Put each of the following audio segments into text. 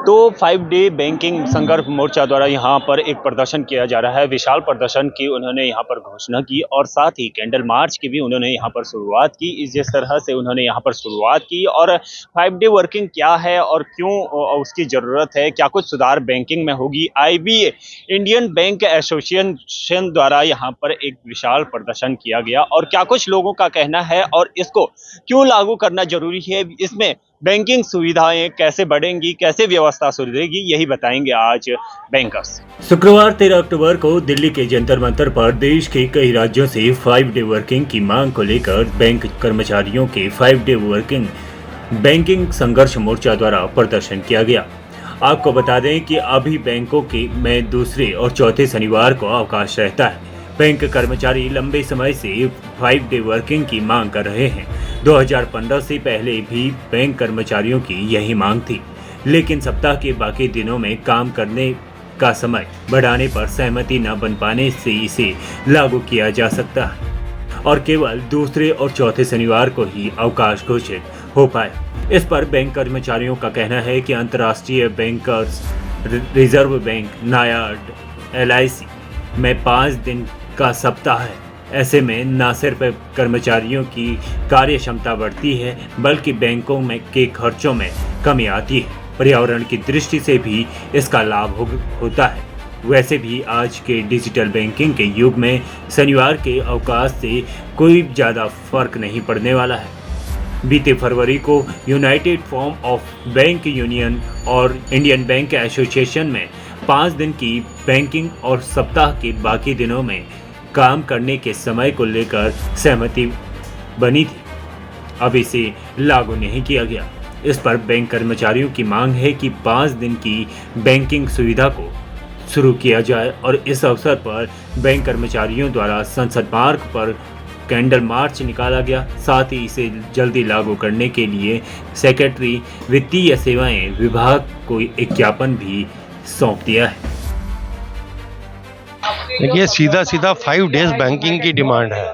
तो 5 day banking संघर्ष मोर्चा द्वारा यहाँ पर एक प्रदर्शन किया जा रहा है। विशाल प्रदर्शन की उन्होंने यहाँ पर घोषणा की और साथ ही कैंडल मार्च की भी उन्होंने यहाँ पर शुरुआत की। जिस तरह से उन्होंने यहाँ पर शुरुआत की और 5 डे वर्किंग क्या है और क्यों उसकी ज़रूरत है, क्या कुछ सुधार बैंकिंग में होगी। IBA इंडियन बैंक एसोसिएशन द्वारा यहाँ पर एक विशाल प्रदर्शन किया गया और क्या कुछ लोगों का कहना है और इसको क्यों लागू करना जरूरी है, इसमें बैंकिंग सुविधाएं कैसे बढ़ेंगी, कैसे व्यवस्था सुधरेगी, यही बताएंगे आज बैंकर्स। शुक्रवार 13 अक्टूबर को दिल्ली के जंतर मंतर पर देश के कई राज्यों से 5 डे वर्किंग की मांग को लेकर बैंक कर्मचारियों के 5 डे वर्किंग बैंकिंग संघर्ष मोर्चा द्वारा प्रदर्शन किया गया। आपको बता दें कि अभी बैंकों के में दूसरे और चौथे शनिवार को अवकाश रहता है। बैंक कर्मचारी लंबे समय से 5 डे वर्किंग की मांग कर रहे हैं। 2015 से पहले भी बैंक कर्मचारियों की यही मांग थी, लेकिन सप्ताह के बाकी दिनों में काम करने का समय बढ़ाने पर सहमति न बन पाने से इसे लागू किया जा सकता है और केवल दूसरे और चौथे शनिवार को ही अवकाश घोषित हो पाए। इस पर बैंक कर्मचारियों का कहना है कि अंतर्राष्ट्रीय bankers, reserve bank, NABARD, LIC में 5 दिन का सप्ताह है। ऐसे में न सिर्फ कर्मचारियों की कार्य क्षमता बढ़ती है, बल्कि बैंकों में के खर्चों में कमी आती है। पर्यावरण की दृष्टि से भी इसका लाभ होता है। वैसे भी आज के डिजिटल बैंकिंग के युग में शनिवार के अवकाश से कोई ज़्यादा फर्क नहीं पड़ने वाला है। बीते फरवरी को United forum of bank union और इंडियन बैंक एसोसिएशन में 5 दिन की बैंकिंग और सप्ताह के बाकी दिनों में काम करने के समय को लेकर सहमति बनी थी। अब इसे लागू नहीं किया गया। इस पर बैंक कर्मचारियों की मांग है कि 5 दिन की बैंकिंग सुविधा को शुरू किया जाए और इस अवसर पर बैंक कर्मचारियों द्वारा संसद मार्ग पर कैंडल मार्च निकाला गया। साथ ही इसे जल्दी लागू करने के लिए सेक्रेटरी वित्तीय सेवाएं विभाग को एक ज्ञापन भी सौंप दिया है। देखिए, सीधा 5 डेज बैंकिंग की डिमांड है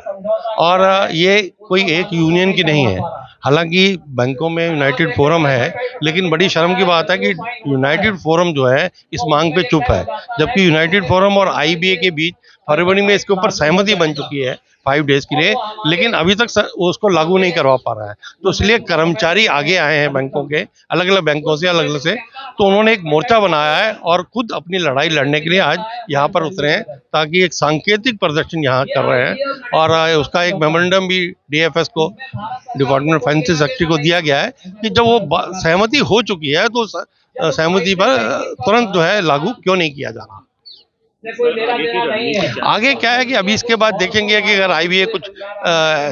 और ये कोई एक यूनियन की नहीं है। हालांकि बैंकों में यूनाइटेड फोरम है, लेकिन बड़ी शर्म की बात है कि यूनाइटेड फोरम जो है इस मांग पे चुप है, जबकि यूनाइटेड फोरम और IBA के बीच फरवरी में इसके ऊपर सहमति बन चुकी है 5 डेज के लिए, लेकिन अभी तक उसको लागू नहीं करवा पा रहा है। तो इसलिए कर्मचारी आगे आए हैं बैंकों के, अलग अलग बैंकों से, अलग अलग से, तो उन्होंने एक मोर्चा बनाया है और खुद अपनी लड़ाई लड़ने के लिए आज यहाँ पर उतरे हैं, ताकि एक सांकेतिक प्रदर्शन यहाँ कर रहे हैं। और उसका एक मेमोरेंडम भी DFS को, डिपार्टमेंट ऑफ फाइनेंस सेक्रेटरी को दिया गया है कि जब वो सहमति हो चुकी है तो सहमति पर तुरंत जो है लागू क्यों नहीं किया जा रहा। आगे क्या है कि अभी इसके बाद देखेंगे कि अगर IBA कुछ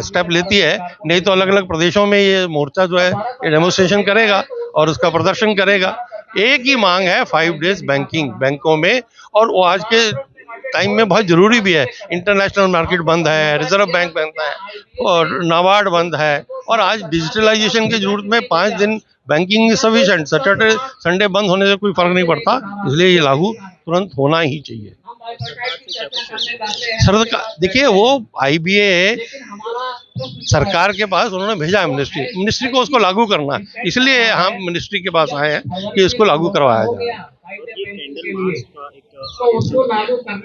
स्टेप लेती है, नहीं तो अलग अलग प्रदेशों में ये मोर्चा जो है ये डेमोन्स्ट्रेशन करेगा और उसका प्रदर्शन करेगा। एक ही मांग है 5 डेज बैंकिंग बैंकों में, और वो आज के टाइम में बहुत जरूरी भी है। इंटरनेशनल मार्केट बंद है, रिजर्व बैंक बंद है और नाबार्ड बंद है, और आज डिजिटलाइजेशन की जरूरत में 5 दिन बैंकिंग सफिशिएंट। सैटरडे संडे बंद होने से कोई फर्क नहीं पड़ता, इसलिए ये लागू तुरंत होना ही चाहिए। सरकार देखिए, वो IBA सरकार के पास उन्होंने भेजा है मिनिस्ट्री को उसको लागू करना है, इसलिए हम मिनिस्ट्री के पास आए हैं कि इसको लागू करवाया जाए।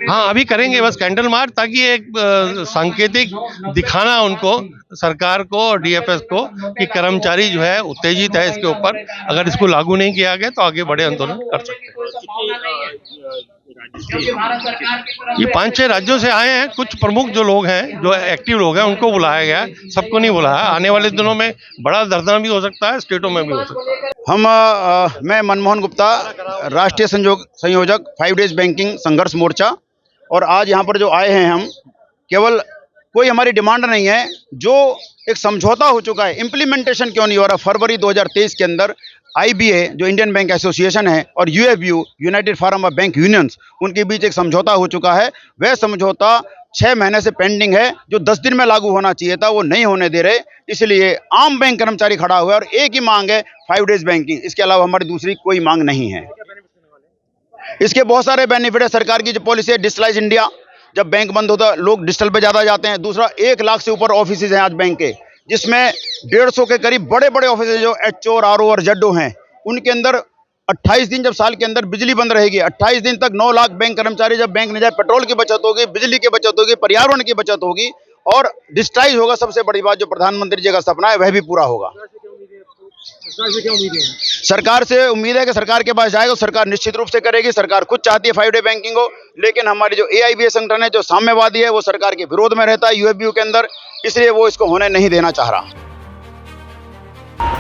हाँ, अभी करेंगे बस कैंडल मार्च, ताकि एक सांकेतिक दिखाना उनको, सरकार को और DFS को, कि कर्मचारी जो है उत्तेजित है इसके ऊपर। अगर इसको लागू नहीं किया गया तो आगे बड़े आंदोलन कर सकते हैं। ये 5-6 राज्यों से आए हैं। कुछ प्रमुख जो लोग हैं, जो एक्टिव लोग हैं, उनको बुलाया गया है, सबको नहीं बुलाया। आने वाले दिनों में बड़ा धरना भी हो सकता है, स्टेटों में भी हो सकता है। मैं मनमोहन गुप्ता, राष्ट्रीय संयोजक 5 डेज बैंकिंग संघर्ष मोर्चा, और आज यहाँ पर जो आए हैं हम, केवल कोई हमारी डिमांड नहीं है, जो एक समझौता हो चुका है, इम्प्लीमेंटेशन क्यों नहीं हो रहा। फरवरी 2023 के अंदर IBA जो इंडियन बैंक एसोसिएशन है और UFU United forum of bank unions, उनके बीच एक समझौता हो चुका है। वह समझौता 6 महीने से पेंडिंग है, जो 10 दिन में लागू होना चाहिए था, वो नहीं होने दे रहे। इसलिए आम बैंक कर्मचारी खड़ा हुआ है और एक ही मांग है 5 डेज बैंकिंग। इसके अलावा हमारी दूसरी कोई मांग नहीं है। इसके बहुत सारे बेनिफिट है। सरकार की जो पॉलिसी है डिजिटलाइज इंडिया, जब बैंक बंद होता है लोग डिजिटल पे ज़्यादा जाते हैं। दूसरा, 1 लाख से ऊपर ऑफिस हैं आज बैंक के, जिसमें 150 के करीब बड़े बड़े ऑफिस जो HO और RO और ZO हैं, उनके अंदर 28 दिन जब साल के अंदर बिजली बंद रहेगी, 28 दिन तक 9 लाख बैंक कर्मचारी जब बैंक नहीं जाए, पेट्रोल की बचत होगी, बिजली की बचत होगी, पर्यावरण की बचत होगी और डिजिटाइज होगा। सबसे बड़ी बात जो प्रधानमंत्री जी का सपना है वह भी पूरा होगा। सरकार से उम्मीद है कि सरकार के पास जाएगा, सरकार निश्चित रूप से करेगी। सरकार खुद चाहती है 5 डे बैंकिंग हो, लेकिन हमारी जो AIBA संगठन है जो साम्यवादी है वो सरकार के विरोध में रहता है UFBU के अंदर, इसलिए वो इसको होने नहीं देना चाह रहा।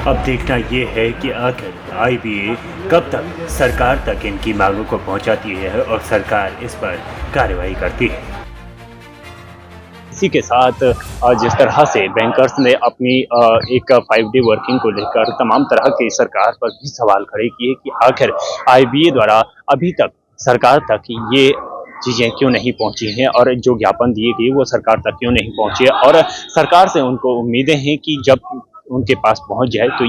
अब देखना ये है कि आखिर IBA कब तक सरकार तक इनकी मांगों को पहुंचाती है और सरकार इस पर कार्रवाई करती है। इसी के साथ जिस तरह से बैंकर्स ने अपनी एक 5 डे वर्किंग को लेकर तमाम तरह की सरकार पर भी सवाल खड़े किए कि आखिर IBA द्वारा अभी तक सरकार तक ये चीज़ें क्यों नहीं पहुंची हैं और जो ज्ञापन दिए गए वो सरकार तक क्यों नहीं पहुंचे, और सरकार से उनको उम्मीदें हैं कि जब उनके पास पहुंच जाए तो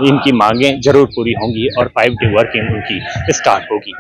इनकी मांगें जरूर पूरी होंगी और 5 डे वर्किंग उनकी स्टार्ट होगी।